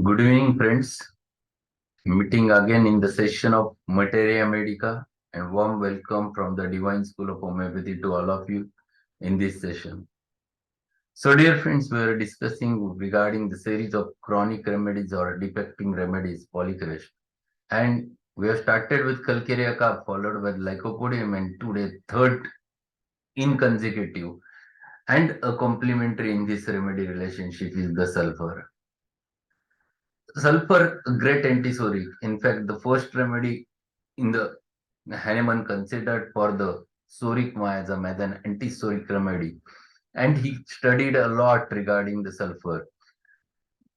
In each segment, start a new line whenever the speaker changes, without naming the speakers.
Good evening, friends. Meeting again in the session of Materia Medica, and warm welcome from the Divine School of Homeopathy to all of you in this session. So, dear friends, we are discussing regarding the series of chronic remedies or defecting remedies, polycresh. And we have started with Calcarea carp, followed by Lycopodium, and today, third in consecutive and a complementary in this remedy relationship is the sulfur. Sulfur, great antisoric. In fact, the first remedy in the Hahnemann considered for the soric miasm as an antisoric remedy, and he studied a lot regarding the sulfur.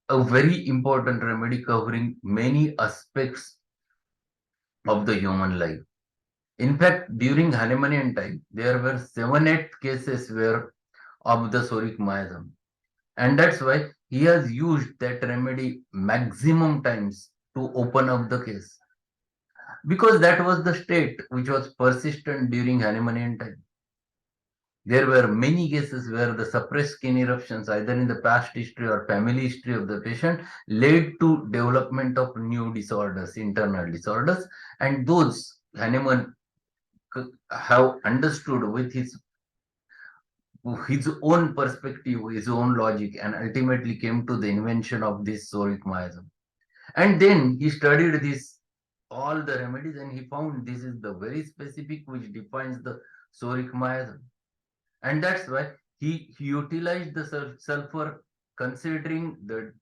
A very important remedy covering many aspects of the human life. In fact, during Hahnemannian time, there were 7-8 cases where of the soric miasm, and that's why he has used that remedy maximum times to open up the case, because that was the state which was persistent during Hahnemannian time. There were many cases where the suppressed skin eruptions, either in the past history or family history of the patient, led to development of new disorders, internal disorders, and those Hahnemann have understood with his own perspective, his own logic, and ultimately came to the invention of this soric miasm. And then he studied this all the remedies, and he found this is the very specific which defines the soric miasm. And that's why he utilized the sulfur, considering the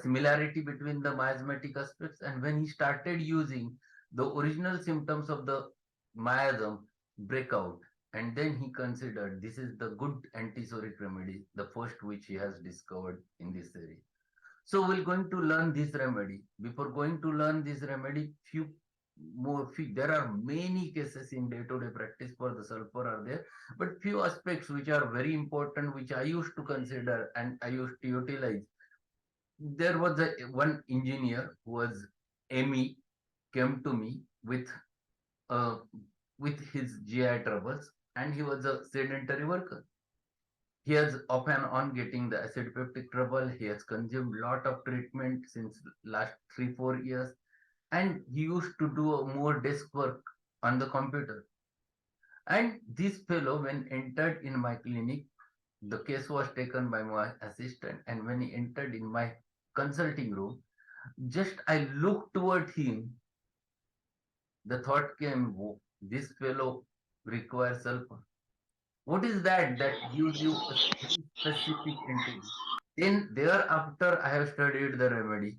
similarity between the miasmatic aspects. And when he started using, the original symptoms of the miasm break out, and then he considered this is the good antisoric remedy, the first which he has discovered in this series. So we're going to learn this remedy. Before going to learn this remedy, there are many cases in day-to-day practice for the sulfur are there, but few aspects which are very important, which I used to consider and I used to utilize. There was one engineer who was ME, came to me uh, with his GI troubles, and he was a sedentary worker. He has off and on getting the acid peptic trouble. He has consumed lot of treatment since last 3-4 years, and he used to do more desk work on the computer. And this fellow, when entered in my clinic, the case was taken by my assistant, and when he entered in my consulting room, just I looked toward him, the thought came, "Whoa, this fellow requires sulfur. What is that gives you a very specific entity?" Then thereafter, I have studied the remedy,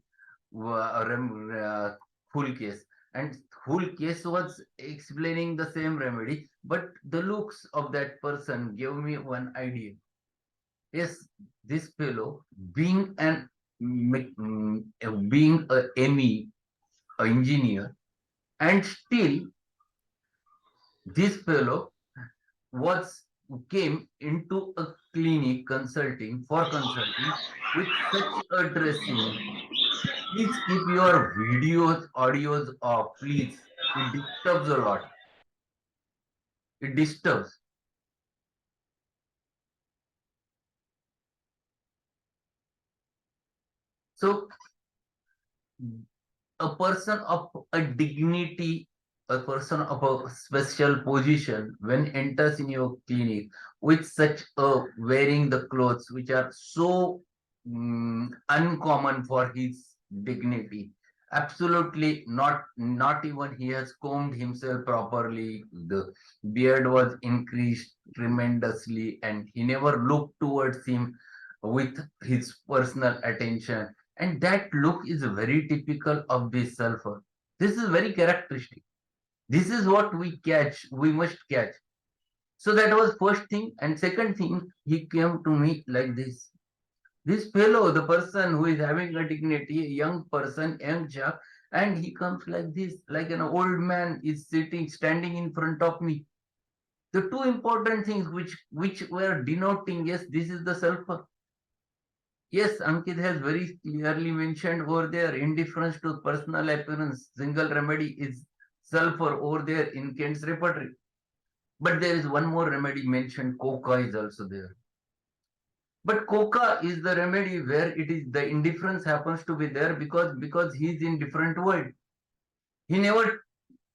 full case, and full case was explaining the same remedy, but the looks of that person gave me one idea. Yes, this fellow, being being a ME, a engineer, and still this fellow was came into a clinic consulting with such a dressing. Please keep your videos, audios off, please. It disturbs a lot. It disturbs. So a person of a dignity, a person of a special position, when enters in your clinic with such a wearing the clothes which are so uncommon for his dignity, absolutely not even he has combed himself properly, the beard was increased tremendously, and he never looked towards him with his personal attention, and that look is very typical of this sulfur. This is very characteristic. This is what we must catch. So that was first thing. And second thing, he came to me like this. This fellow, the person who is having a dignity, a young person, young chap, and he comes like this, like an old man is standing in front of me. The two important things which were denoting, yes, this is the sulfur. Yes, Ankit has very clearly mentioned over there, indifference to personal appearance, single remedy is sulfur over there in Kent's repertory. But there is one more remedy mentioned, coca is also there. But coca is the remedy where it is the indifference happens to be there because he's in different world. He never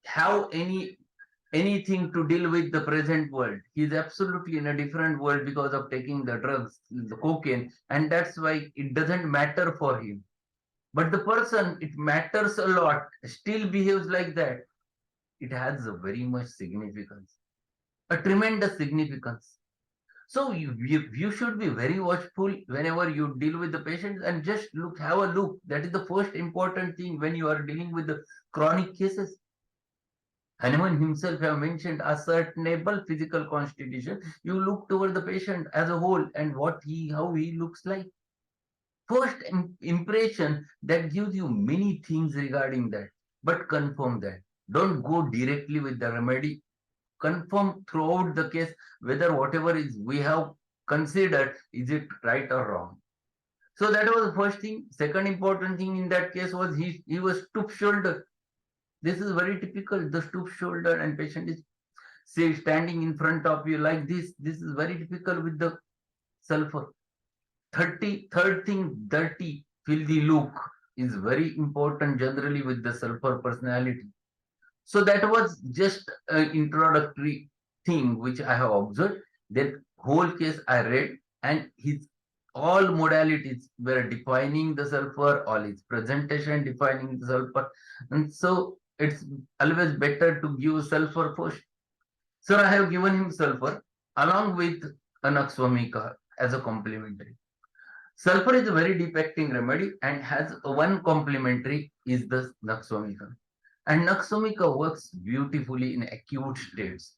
have anything to deal with the present world. He's absolutely in a different world because of taking the drugs, the cocaine, and that's why it doesn't matter for him. But the person, it matters a lot, still behaves like that. It has a very much significance, a tremendous significance. So you should be very watchful whenever you deal with the patients and just look, have a look. That is the first important thing when you are dealing with the chronic cases. Hanuman himself have mentioned ascertainable physical constitution. You look toward the patient as a whole and how he looks like. First impression that gives you many things regarding that, but confirm that. Don't go directly with the remedy. Confirm throughout the case whether whatever is we have considered is it right or wrong. So that was the first thing. Second important thing in that case was he was stoop shoulder. This is very typical. The stoop shoulder and patient is say standing in front of you like this. This is very typical with the sulfur. Third thing, dirty, filthy look is very important generally with the sulfur personality. So that was just an introductory thing which I have observed. That whole case I read, and his all modalities were defining the sulfur, all his presentation defining the sulfur, and so it's always better to give sulfur first. So I have given him sulfur along with anaxomika as a complementary. Sulfur is a very deep acting remedy and has one complementary is the naxomika. And naxomika works beautifully in acute states.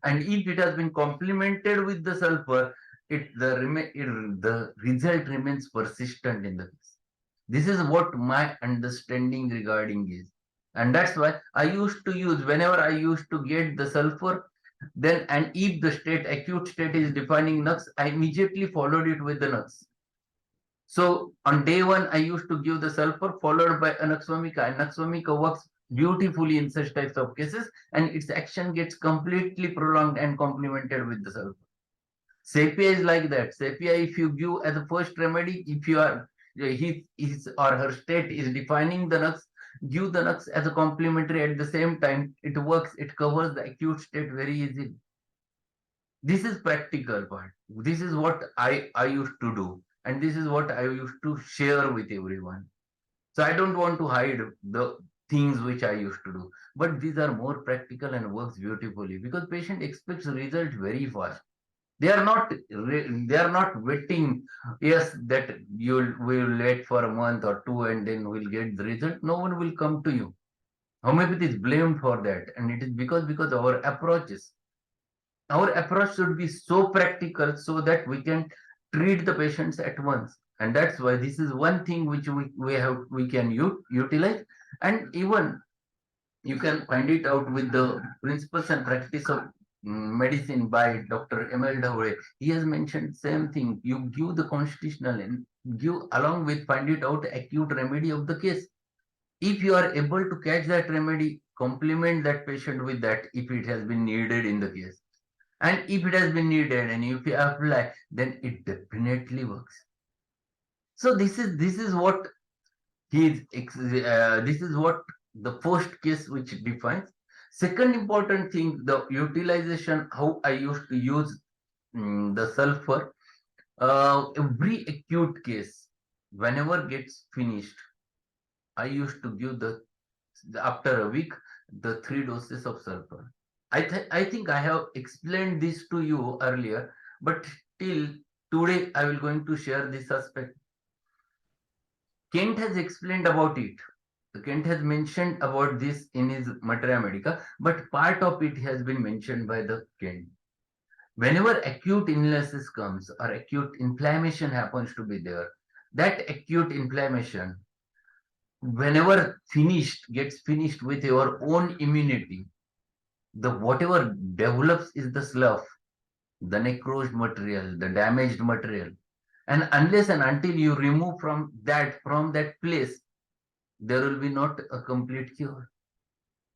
And if it has been complemented with the sulfur, the result remains persistent in the case. This is what my understanding regarding is. And that's why I used to use, whenever I used to get the sulfur, then and if the acute state is defining nux, I immediately followed it with the nux. So on day one, I used to give the sulfur followed by anaxomika, and anaxomika works beautifully in such types of cases, and its action gets completely prolonged and complemented with the sulfur. Sepia is like that. Sepia, if you give as a first remedy, if you are his or her state is defining the nux, give the nux as a complementary at the same time. It works. It covers the acute state very easily. This is practical part. This is what I used to do, and this is what I used to share with everyone. So I don't want to hide the things which I used to do, but these are more practical and works beautifully because patient expects result very fast. They are not waiting, yes, that you will wait for a month or two and then we'll get the result. No one will come to you. Homeopathy is blamed for that, and it is because our approach should be so practical so that we can treat the patients at once. And that's why this is one thing which we can utilize. And even you can find it out with the principles and practice of medicine by Dr. Emil Dahore. He has mentioned same thing. You give the constitutional and give along with find it out acute remedy of the case. If you are able to catch that remedy, complement that patient with that if it has been needed in the case. And if it has been needed and if you apply, then it definitely works. So this is what this is what the first case which defines. Second important thing, the utilization, how I used to use the sulfur. Every acute case, whenever gets finished, I used to give after a week the 3 doses of sulfur. I think I have explained this to you earlier, but till today I will going to share this aspect. Kent has explained about it. Kent has mentioned about this in his Materia Medica, but part of it has been mentioned by the Kent. Whenever acute illnesses comes or acute inflammation happens to be there, that acute inflammation, whenever gets finished with your own immunity, the whatever develops is the slough, the necrosed material, the damaged material. And unless and until you remove from that place, there will be not a complete cure.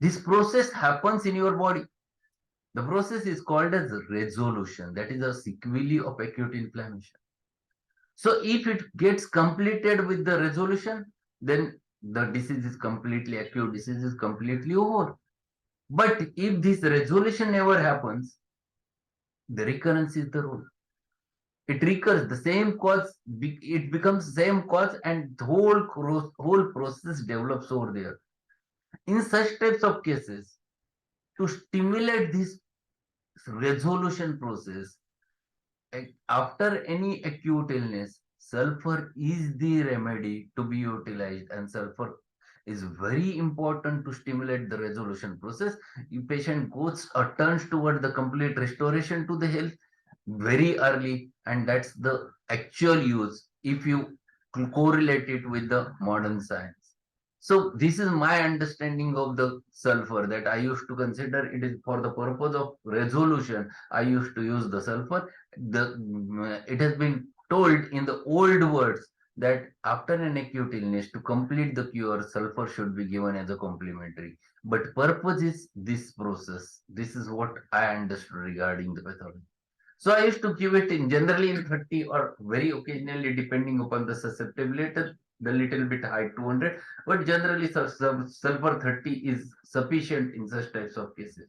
This process happens in your body. The process is called as resolution. That is a sequelae of acute inflammation. So if it gets completed with the resolution, then the disease is completely acute, disease is completely over. But if this resolution never happens, the recurrence is the rule. It recurs, the same cause, it becomes same cause, and the whole process develops over there. In such types of cases, to stimulate this resolution process, after any acute illness, sulfur is the remedy to be utilized, and sulfur is very important to stimulate the resolution process. If patient goes or turns toward the complete restoration to the health very early, and that's the actual use if you correlate it with the modern science. So this is my understanding of the sulfur, that I used to consider it is for the purpose of resolution. I used to use the sulfur. It has been told in the old words that after an acute illness, to complete the cure, sulfur should be given as a complementary. But purpose is this process. This is what I understood regarding the pathology. So I used to give it in generally in 30, or very occasionally, depending upon the susceptibility, the little bit high 200, but generally sulfur 30 is sufficient in such types of cases.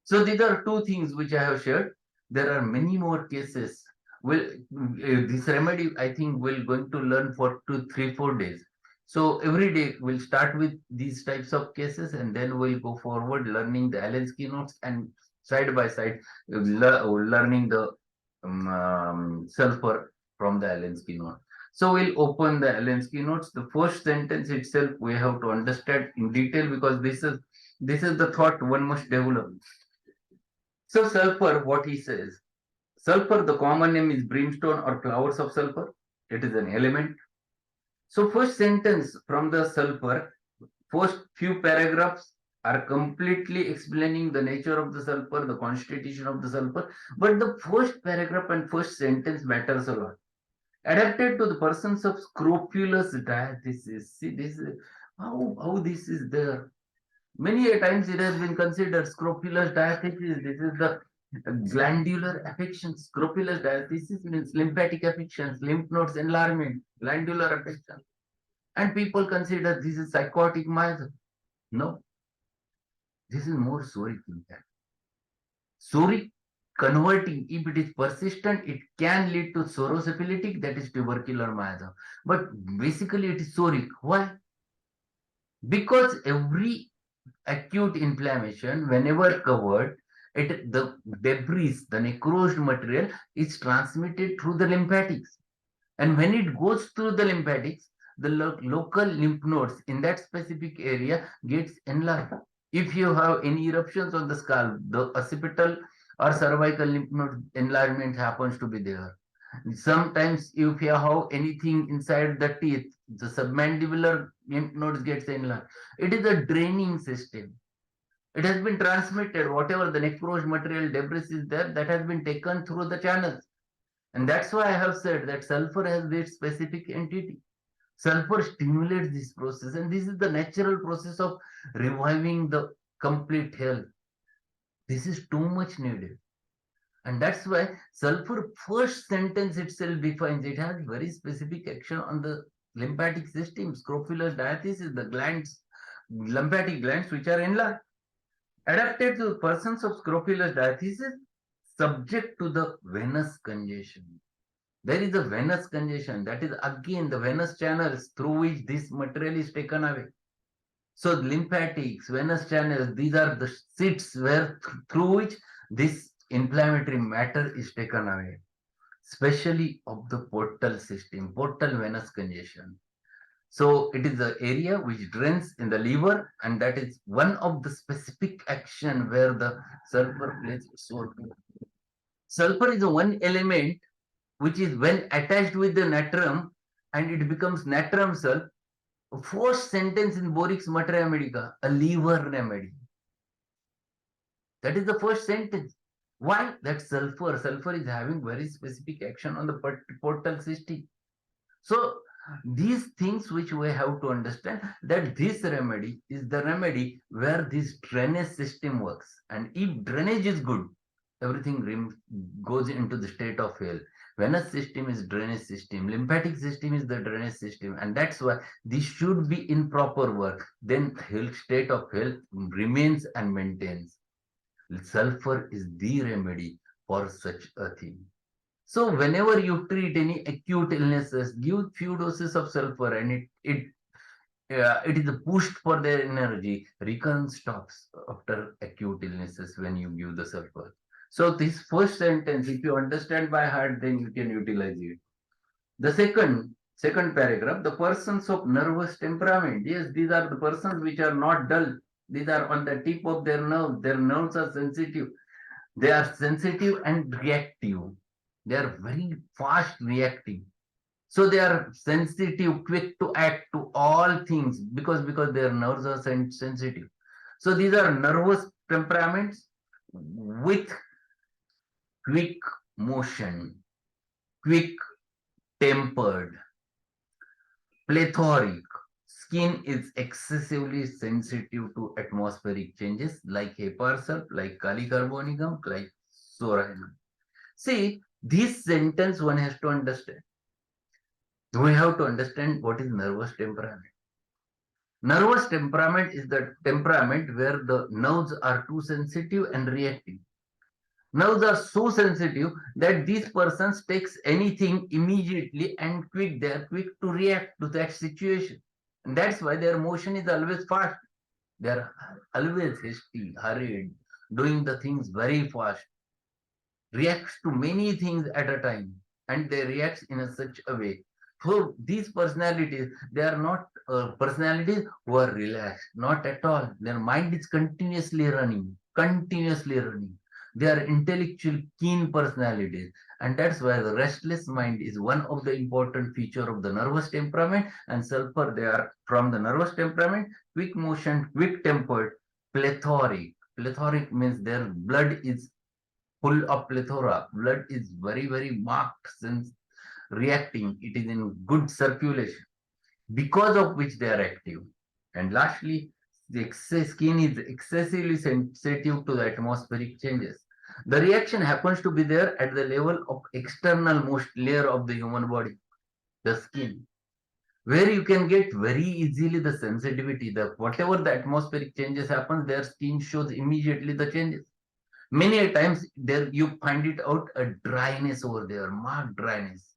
So these are two things which I have shared. There are many more cases. Will this remedy, I think, we're going to learn for 2, 3, 4 days. So every day we'll start with these types of cases, and then we'll go forward learning the Allen's keynotes, and side by side learning the sulfur from the Allen's keynote. So we'll open the Allen's keynotes. The first sentence itself we have to understand in detail, because this is the thought one must develop. So sulfur, what he says, sulfur, the common name is brimstone or flowers of sulfur. It is an element. So first sentence from the sulfur, first few paragraphs are completely explaining the nature of the sulfur, the constitution of the sulfur. But the first paragraph and first sentence matters a lot. Adapted to the persons of scrofulous diathesis. See, this is how this is there. Many a times it has been considered scrofulous diathesis. This is the glandular affections. Scrofulous diathesis means lymphatic affections, lymph nodes enlargement, glandular affection. And people consider this is psychotic miasm. No, this is more soric than that. Soric converting, if it is persistent, it can lead to sorosyphilitic, that is tubercular miasm. But basically it is soric. Why? Because every acute inflammation, whenever covered, the debris, the necrosed material is transmitted through the lymphatics. And when it goes through the lymphatics, the local lymph nodes in that specific area gets enlarged. If you have any eruptions on the scalp, the occipital or cervical lymph node enlargement happens to be there. Sometimes if you have anything inside the teeth, the submandibular lymph nodes gets enlarged. It is a draining system. It has been transmitted, whatever the necrosed material debris is there, that has been taken through the channels. And that's why I have said that sulfur has this specific entity. Sulfur stimulates this process, and this is the natural process of reviving the complete health. This is too much needed. And that's why sulfur first sentence itself defines, it has very specific action on the lymphatic system, scrofulous diathesis, the glands, lymphatic glands which are enlarged. Adapted to persons of scrofulous diathesis, subject to the venous congestion. There is a venous congestion, that is again the venous channels through which this material is taken away. So lymphatics, venous channels, these are the seats where through which this inflammatory matter is taken away, especially of the portal system, portal venous congestion. So it is the area which drains in the liver, and that is one of the specific action where the sulfur plays its role. Sulfur is the one element which is when attached with the natrum, and it becomes natrum sulf. First sentence in Borix Materia Medica, a liver remedy. That is the first sentence. Why? That sulfur is having very specific action on the portal system. So these things which we have to understand, that this remedy is the remedy where this drainage system works. And if drainage is good, everything goes into the state of health. Venous system is drainage system, lymphatic system is the drainage system, and that's why this should be in proper work. Then health state of health remains and maintains. Sulfur is the remedy for such a thing. So whenever you treat any acute illnesses, give few doses of sulfur, and it is pushed for their energy. Recurrence stops after acute illnesses when you give the sulfur. So this first sentence, if you understand by heart, then you can utilize it. The second paragraph, the persons of nervous temperament. Yes, these are the persons which are not dull. These are on the tip of their nerves. Their nerves are sensitive. They are sensitive and reactive. They are very fast reacting. So they are sensitive, quick to act to all things because their nerves are sensitive. So these are nervous temperaments with quick motion, quick tempered, plethoric. Skin is excessively sensitive to atmospheric changes like Hepar like Kali carbonicum, like Soranum. See, this sentence one has to understand. We have to understand what is nervous temperament. Nervous temperament is the temperament where the nerves are too sensitive and reactive. Nerves are so sensitive that these persons takes anything immediately and quick. They are quick to react to that situation. And that's why their motion is always fast. They are always hasty, hurried, doing the things very fast, reacts to many things at a time, and they react in such a way. So these personalities, they are not personalities who are relaxed, not at all. Their mind is continuously running, continuously running. They are intellectual, keen personalities, and that's why the restless mind is one of the important feature of the nervous temperament. And sulfur, they are from the nervous temperament, quick motion, quick tempered, plethoric. Plethoric means their blood is full of plethora. Blood is very, very marked since reacting. It is in good circulation, because of which they are active. And lastly, the skin is excessively sensitive to the atmospheric changes. The reaction happens to be there at the level of external most layer of the human body, the skin, where you can get very easily the sensitivity. The whatever the atmospheric changes happens, their skin shows immediately the changes. Many a times there you find it out a dryness over there, marked dryness.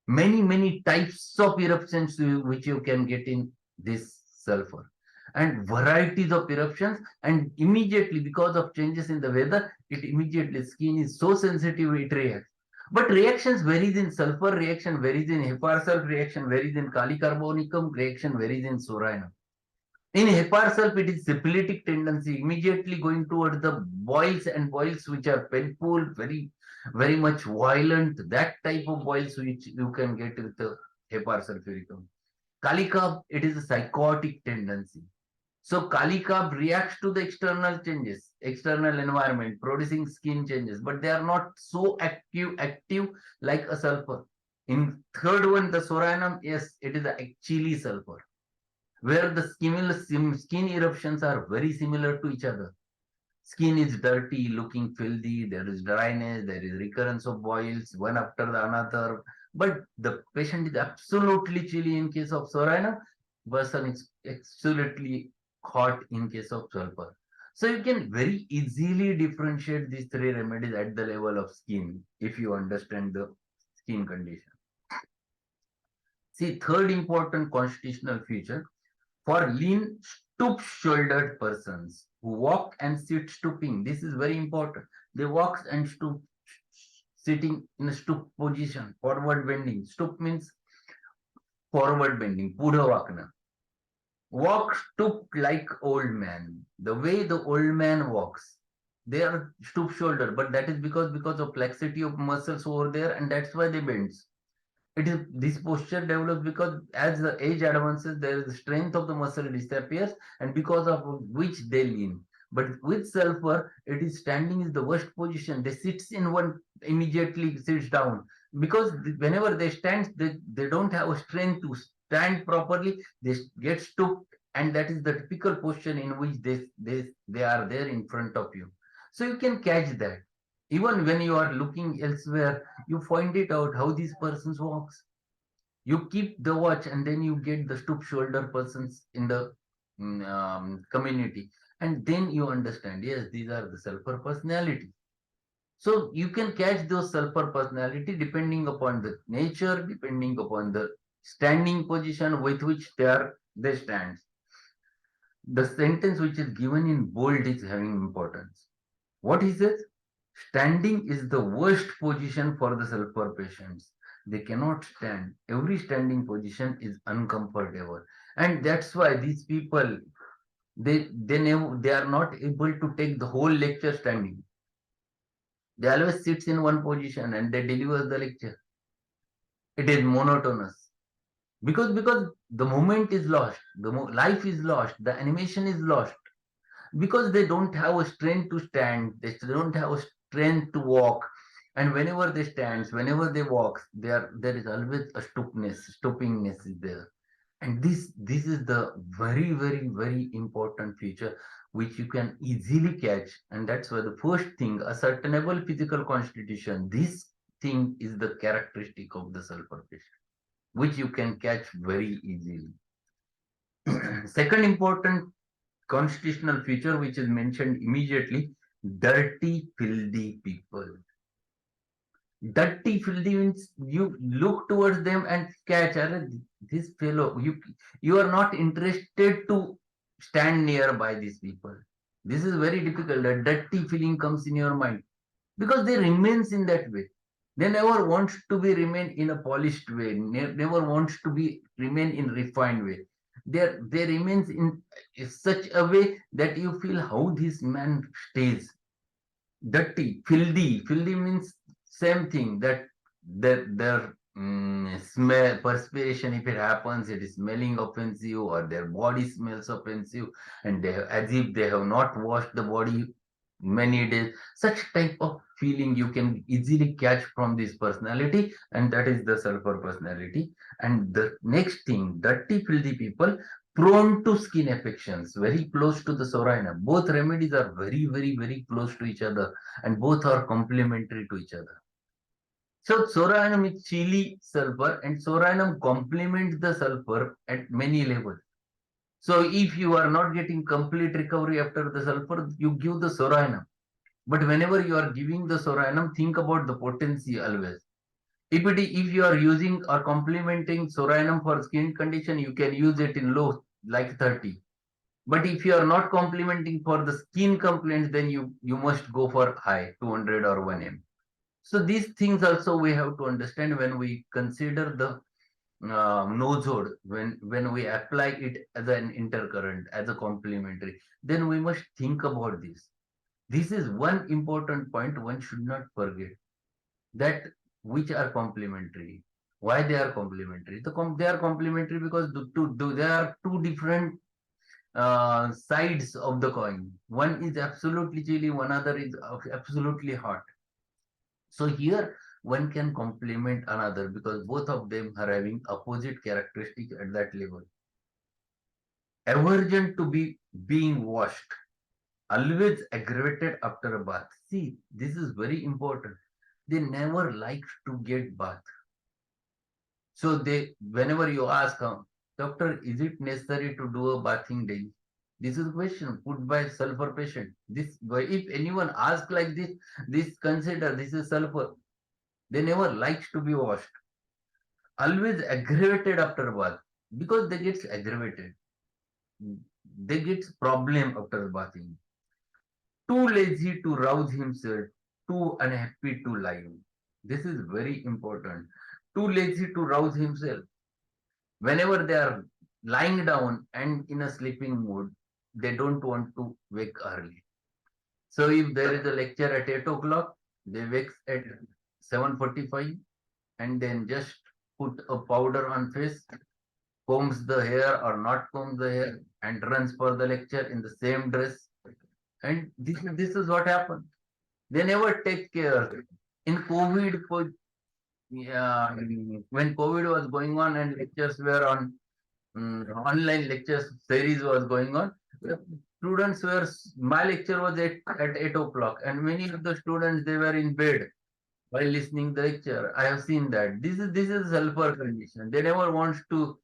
Many types of eruptions which you can get in this sulfur, and varieties of eruptions, and immediately because of changes in the weather, it immediately skin is so sensitive it reacts. But reactions varies in sulfur, reaction varies in Hepar reaction varies in Kali carbonicum, reaction varies in Soranum. In Hepar it is syphilitic tendency, immediately going towards the boils, and boils which are painful, very much violent. That type of boils which you can get with the Hepar sulfuricum. Kali carb, it is a psychotic tendency. So Kali carb reacts to the external changes, external environment, producing skin changes, but they are not so active like a sulfur. In third one, the Soranum, yes, it is actually sulfur, where the skin eruptions are very similar to each other. Skin is dirty, looking filthy, there is dryness, there is recurrence of boils, one after the another. But the patient is absolutely chilly in case of Soranum, person is absolutely hot in case of sulfur. So you can very easily differentiate these three remedies at the level of skin if you understand the skin condition. See, third important constitutional feature, for lean, stoop-shouldered persons who walk and sit stooping. This is very important. They walk and stoop, sitting in a stoop position, forward bending. Stoop means forward bending, pudha vakna. Walk stoop like old man. The way the old man walks, they are stoop shouldered, but that is because of laxity of muscles over there, and that's why they bend. It is this posture develops because as the age advances, there is the strength of the muscle disappears, and because of which they lean. But with sulfur, it is standing is the worst position. They sits in one, immediately sits down, because whenever they stand, they don't have a strength to stand properly. They get stooped, and that is the typical posture in which they are there in front of you. So you can catch that. Even when you are looking elsewhere, you find it out how these persons walks. You keep the watch and then you get the stoop shoulder persons in the community. And then you understand, yes, these are the sulfur personality. So you can catch those sulfur personality depending upon the nature, depending upon the standing position with which they stand. The sentence which is given in bold is having importance. What he says? Standing is the worst position for the sulfur patients. They cannot stand. Every standing position is uncomfortable. And that's why these people, they are not able to take the whole lecture standing. They always sits in one position and they deliver the lecture. It is monotonous. Because the moment is lost, life is lost, the animation is lost. Because they don't have a strength to stand, they don't have a strength to walk, and whenever they stand, whenever they walk, there is always a stoopingness is there. And this is the very important feature which you can easily catch. And that's why the first thing, a certain physical constitution, this thing is the characteristic of the sulfur fish, which you can catch very easily. Second important constitutional feature which is mentioned immediately: dirty, filthy people. Dirty, filthy means you look towards them and catch, this fellow, you are not interested to stand nearby these people. This is very difficult. A dirty feeling comes in your mind because they remains in that way. They never wants to be remain in a polished way, never wants to be remain in refined way. They remains in such a way that you feel how this man stays. Dirty, filthy means same thing, that their smell, perspiration, if it happens, it is smelling offensive, or their body smells offensive, and as if they have not washed the body many days. Such type of feeling you can easily catch from this personality, and that is the sulfur personality. And the next thing, dirty, filthy people prone to skin affections, very close to the Soranum. Both remedies are very close to each other, and both are complementary to each other. So Soranum is chili sulfur, and Soranum complements the sulfur at many levels. So if you are not getting complete recovery after the sulfur, you give the Soranum. But whenever you are giving the Soranum, think about the potency always. If you are using or complementing Soranum for skin condition, you can use it in low, like 30. But if you are not complementing for the skin complaints, then you must go for high, 200 or 1 m. So these things also we have to understand when we consider the nozode, when we apply it as an intercurrent, as a complementary, then we must think about this. This is one important point one should not forget, that which are complementary. Why they are complementary? They are complementary because there are two different sides of the coin. One is absolutely chilly, one other is absolutely hot. So here one can complement another because both of them are having opposite characteristics at that level. Aversion to be being washed, always aggravated after a bath. See, this is very important. They never like to get bath. So whenever you ask, doctor, is it necessary to do a bathing daily? This is a question put by sulfur patient. If anyone asks like this consider this is sulfur. They never likes to be washed. Always aggravated after bath because they get aggravated. They get problem after bathing. Too lazy to rouse himself. Too unhappy to lie. This is very important. Too lazy to rouse himself. Whenever they are lying down and in a sleeping mood, they don't want to wake early. So if there is a lecture at 8 o'clock, they wake at 7:45 and then just put a powder on face, combs the hair or not combs the hair, and runs for the lecture in the same dress. And this is what happens. They never take care. In COVID, yeah, when COVID was going on and lectures were on online lectures series was going on, students were, my lecture was at 8 o'clock, and many of the students, they were in bed while listening the lecture. I have seen that. This is sulfur condition. They never want to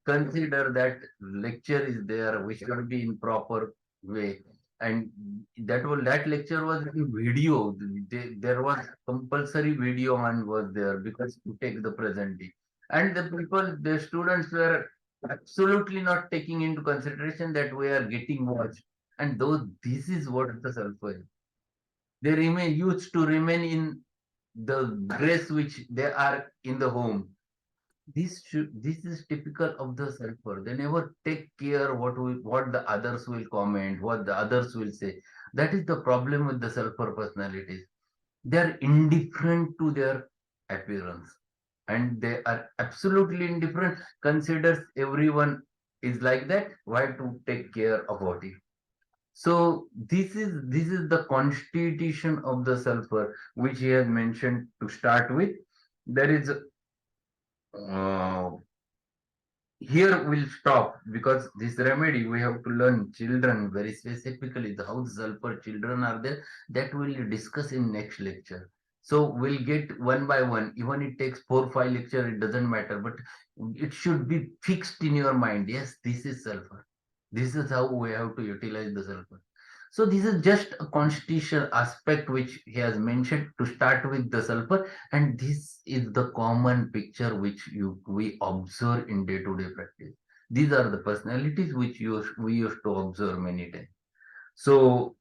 consider that lecture is there, we should be in proper way. And that lecture was in video. There was compulsory video on was there because to take the presentation. And the students were absolutely not taking into consideration that we are getting watched. And those, this is what the sulfur is. They remain used to remain in the grace which they are in the home. This is typical of the sulfur. They never take care what the others will comment, what the others will say. That is the problem with the sulfur personalities. They are indifferent to their appearance, and they are absolutely indifferent. Considers everyone is like that. Why to take care about it? So this is the constitution of the sulfur, which he has mentioned to start with. There is uh, here we'll stop because this remedy we have to learn children very specifically how the sulfur children are there, that we'll discuss in next lecture. So we'll get one by one, even it takes 4 5 lecture, it doesn't matter, but it should be fixed in your mind. Yes, this is sulfur, this is how we have to utilize the sulfur. So this is just a constitutional aspect which he has mentioned to start with the sulfur, and this is the common picture which we observe in day-to-day practice. These are the personalities which we used to observe many times. So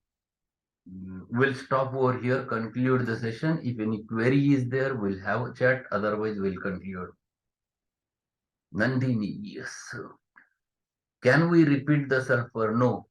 we'll stop over here, conclude the session. If any query is there, we'll have a chat. Otherwise, we'll conclude. Nandini, yes. Can we repeat the sulfur? No.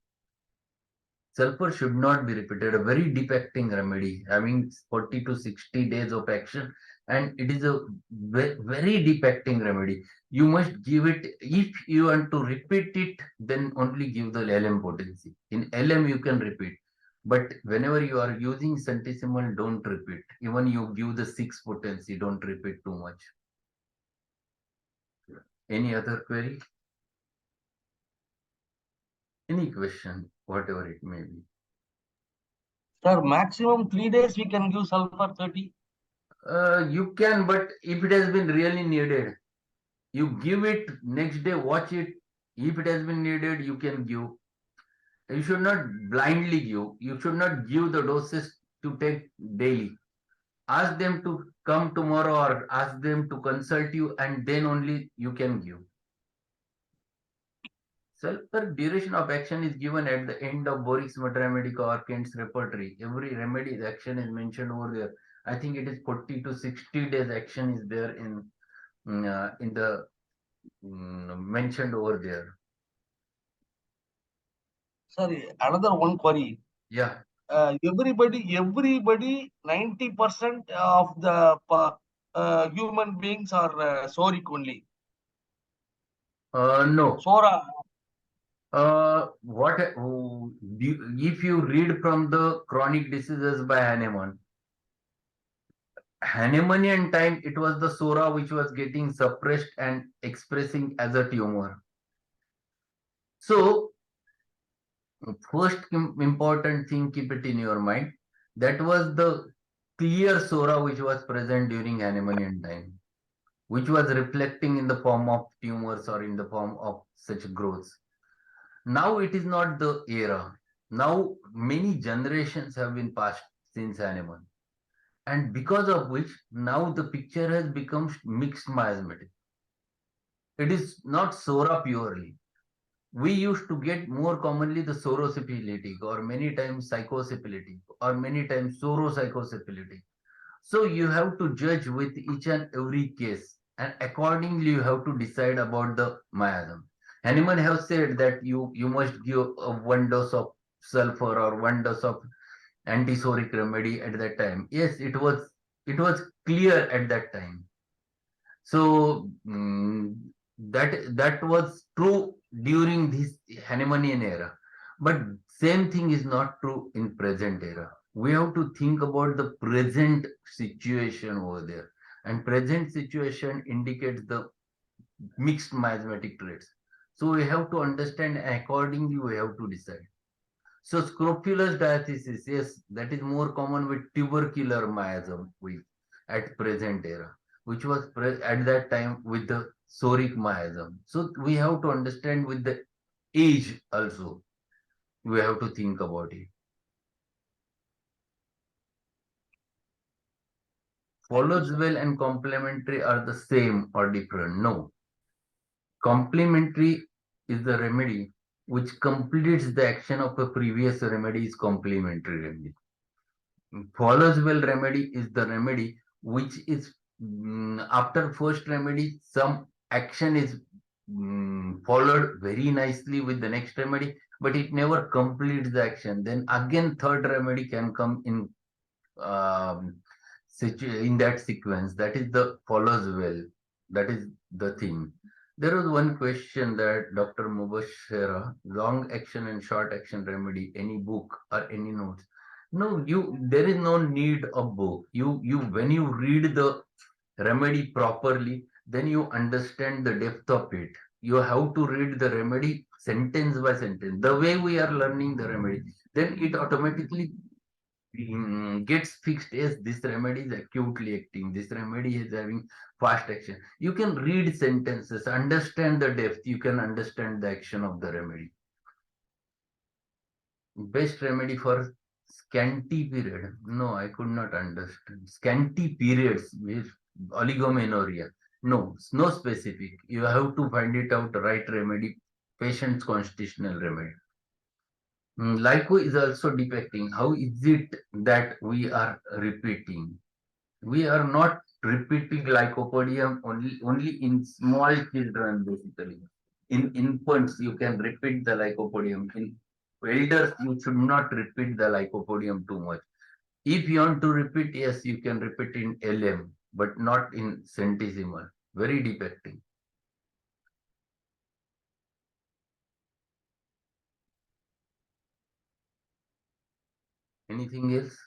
Sulfur should not be repeated. A very deep acting remedy, having 40 to 60 days of action, and it is a very deep acting remedy. You must give it, if you want to repeat it, then only give the LM potency. In LM, you can repeat. But whenever you are using centesimal, don't repeat. Even you give the 6 potency, don't repeat too much. Any other query? Any question, whatever it may be.
Sir, maximum 3 days we can give sulfur 30.
You can, but if it has been really needed, you give it next day, watch it. If it has been needed, you can give. You should not blindly give. You should not give the doses to take daily. Ask them to come tomorrow or ask them to consult you, and then only you can give. Sulfur duration of action is given at the end of Borix Medramedica or Kent's repertory. Every remedy's action is mentioned over there. I think it is 40 to 60 days action is there in the mentioned over there.
Sorry, another one query.
Yeah.
Everybody, 90% of the human beings are soric only.
No.
Sora.
If you read from the Chronic Diseases by Hahnemann, Hahnemannian time, it was the Sora which was getting suppressed and expressing as a tumor. So, first important thing, keep it in your mind. That was the clear Sora which was present during Hahnemannian time, which was reflecting in the form of tumors or in the form of such growths. Now it is not the era. Now many generations have been passed since Hahnemann, and because of which now the picture has become mixed miasmatic. It is not Sora purely. We used to get more commonly the sorosyphilitic or many times psychosyphilitic or many times sauropsychosyphilitic. So you have to judge with each and every case, and accordingly you have to decide about the miasm. Hahnemann have said that you must give 1 dose of sulfur or 1 dose of antisoric remedy at that time. Yes, it was clear at that time. So that was true during this Hahnemannian era, but same thing is not true in present era. We have to think about the present situation over there, and present situation indicates the mixed miasmatic traits. So we have to understand, and accordingly we have to decide. So scrofulous diathesis, yes, that is more common with tubercular miasm at present era, which was at that time with the psoric miasm. So we have to understand with the age also, we have to think about it.
Thank you,
Follows
sir.
well and complementary are the same or different? No. Complementary is the remedy which completes the action of a previous remedy is complementary remedy. Follows well remedy is the remedy which is after first remedy some action is followed very nicely with the next remedy, but it never completes the action. Then again third remedy can come in um, in that sequence. That is the follows well. That is the thing. There was one question that Dr. Mubashira, long action and short action remedy, any book or any notes? No, there is no need of book. When you read the remedy properly, then you understand the depth of it. You have to read the remedy sentence by sentence. The way we are learning the remedy, then it automatically gets fixed as this remedy is acutely acting, this remedy is having fast action. You can read sentences, understand the depth, you can understand the action of the remedy. Best remedy for scanty period? No, I could not understand. Scanty periods with oligomenorrhea? No, no specific. You have to find it out, right remedy, patient's constitutional remedy. Lyco is also depicting how is it that we are repeating. We are not repeating lycopodium only in small children basically. In infants, you can repeat the lycopodium. In elders, you should not repeat the lycopodium too much. If you want to repeat, yes, you can repeat in LM, but not in centesimal. Very depicting. Anything else?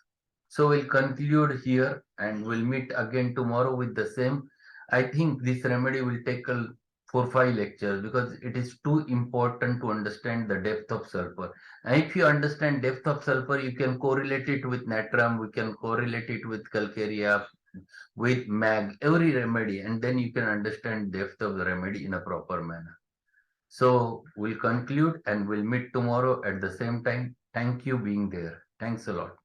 So we'll conclude here and we'll meet again tomorrow with the same. I think this remedy will take 4 5 lectures because it is too important to understand the depth of sulfur. And if you understand depth of sulfur, you can correlate it with natrum, we can correlate it with calcarea, with mag, every remedy, and then you can understand depth of the remedy in a proper manner. So we'll conclude and we'll meet tomorrow at the same time. Thank you being there. Thanks a lot.